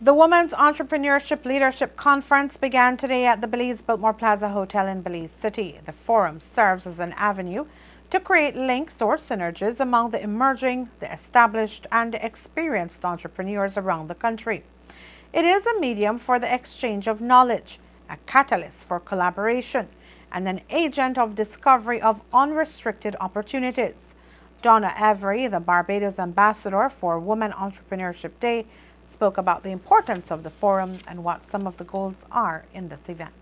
The Women's Entrepreneurship Leadership Conference began today at the Belize Biltmore Plaza Hotel in Belize City. The forum serves as an avenue to create links or synergies among the emerging, the established, and the experienced entrepreneurs around the country. It is a medium for the exchange of knowledge, a catalyst for collaboration, and an agent of discovery of unrestricted opportunities. Donna Avery, the Barbados ambassador for Women Entrepreneurship Day, spoke about the importance of the forum and what some of the goals are in this event.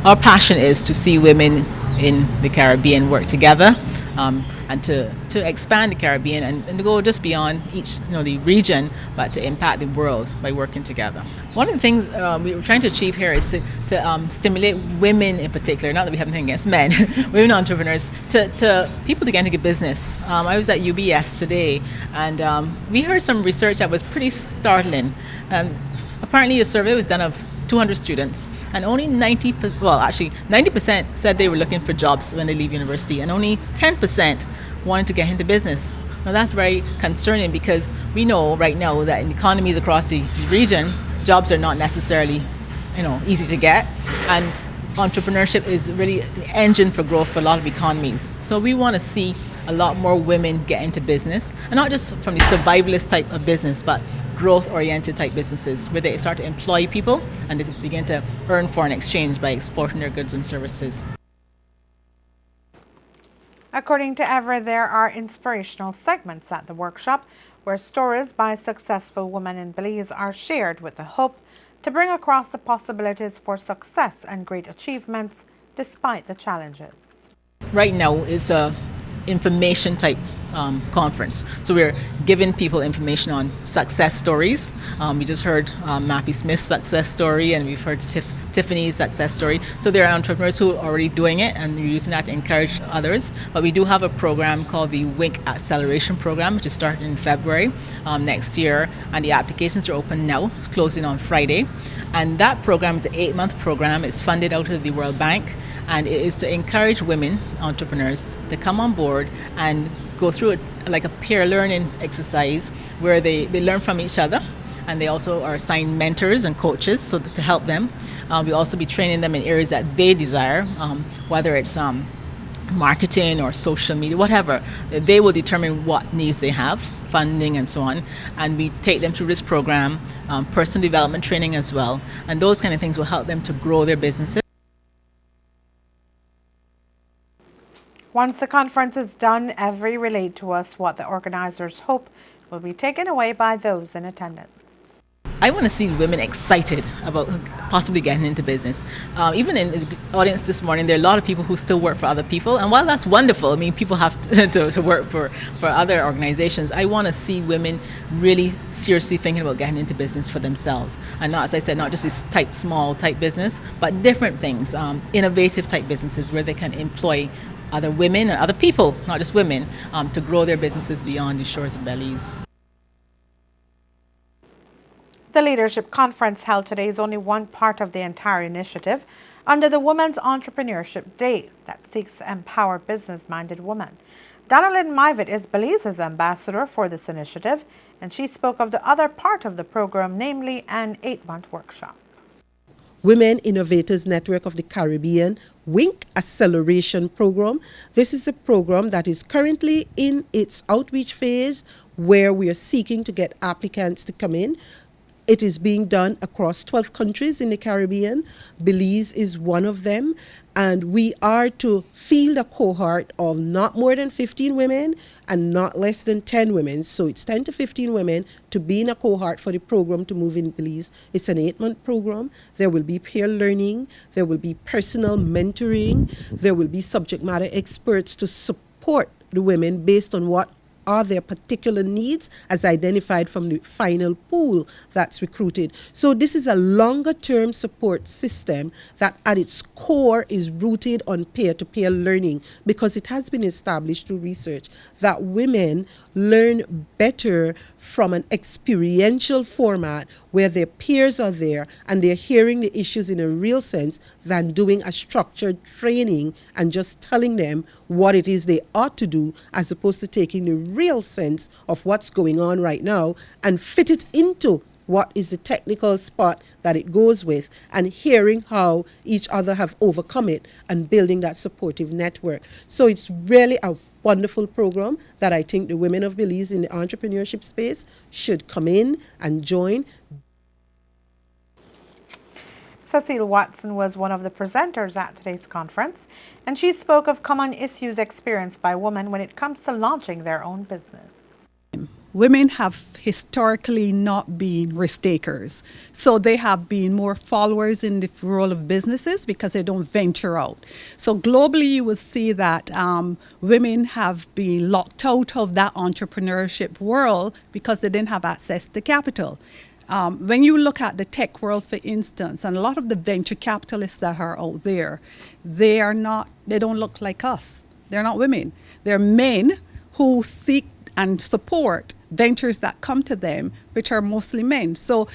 Our passion is to see women in the Caribbean work together and to expand the Caribbean and to go just beyond each the region, but to impact the world by working together. One of the things we're trying to achieve here is to stimulate women in particular, not that we have anything against men, women entrepreneurs, to people to get into business. I was at UBS today and we heard some research that was pretty startling. Apparently a survey was done of 200 students, and only 90% said they were looking for jobs when they leave university, and only 10% wanted to get into business. Now that's very concerning because we know right now that in economies across the region, jobs are not necessarily, easy to get, and entrepreneurship is really the engine for growth for a lot of economies. So we want to see a lot more women get into business, and not just from the survivalist type of business, but growth-oriented type businesses where they start to employ people and they begin to earn foreign exchange by exporting their goods and services. According to Everett, there are inspirational segments at the workshop where stories by successful women in Belize are shared with the hope to bring across the possibilities for success and great achievements despite the challenges. Right now is a information type conference. So we're giving people information on success stories. We just heard Mappy Smith's success story, and we've heard Tiffany's success story. So there are entrepreneurs who are already doing it, and we're using that to encourage others. But we do have a program called the WINK Acceleration Program, which is starting in February next year, and the applications are open now. It's closing on Friday. And that program is an 8-month program. It's funded out of the World Bank, and it is to encourage women entrepreneurs to come on board and go through it like a peer learning exercise where they learn from each other, and they also are assigned mentors and coaches so that to help them. We'll also be training them in areas that they desire, whether it's marketing or social media, whatever. They will determine what needs they have, funding and so on, and we take them through this program, personal development training as well, and those kind of things will help them to grow their businesses. Once the conference is done, Every relayed to us what the organizers hope will be taken away by those in attendance. I want to see women excited about possibly getting into business. Even in the audience this morning, there are a lot of people who still work for other people. And while that's wonderful, I mean, people have to work for other organizations. I want to see women really seriously thinking about getting into business for themselves. And not, as I said, not just this small type business, but different things, innovative type businesses where they can employ other women and other people, not just women, to grow their businesses beyond the shores of Belize. The Leadership Conference held today is only one part of the entire initiative under the Women's Entrepreneurship Day that seeks to empower business-minded women. Donalyn Myvitt is Belize's ambassador for this initiative, and she spoke of the other part of the program, namely an 8-month workshop. Women Innovators Network of the Caribbean, WINK Acceleration Program. This is a program that is currently in its outreach phase where we are seeking to get applicants to come in. It is being done across 12 countries in the Caribbean. Belize is one of them. And we are to field a cohort of not more than 15 women and not less than 10 women. So it's 10 to 15 women to be in a cohort for the program to move in Belize. It's an 8-month program. There will be peer learning. There will be personal mentoring. There will be subject matter experts to support the women based on what are their particular needs as identified from the final pool that's recruited. So this is a longer term support system that at its core is rooted on peer-to-peer learning, because it has been established through research that women learn better from an experiential format where their peers are there and they're hearing the issues in a real sense than doing a structured training and just telling them what it is they ought to do, as opposed to taking the real sense of what's going on right now and fit it into what is the technical spot that it goes with, and hearing how each other have overcome it and building that supportive network. So it's really a wonderful program that I think the women of Belize in the entrepreneurship space should come in and join. Cecile Watson was one of the presenters at today's conference, and she spoke of common issues experienced by women when it comes to launching their own business. Women have historically not been risk takers, so they have been more followers in the role of businesses because they don't venture out. So globally, you will see that women have been locked out of that entrepreneurship world because they didn't have access to capital. When you look at the tech world, for instance, and a lot of the venture capitalists that are out there, they don't look like us. They're not women. They're men who seek and support ventures that come to them, which are mostly men. So,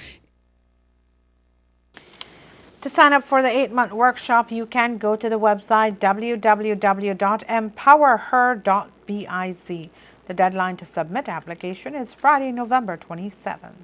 to sign up for the 8-month workshop, you can go to the website www.empowerher.biz. The deadline to submit application is Friday, November 27.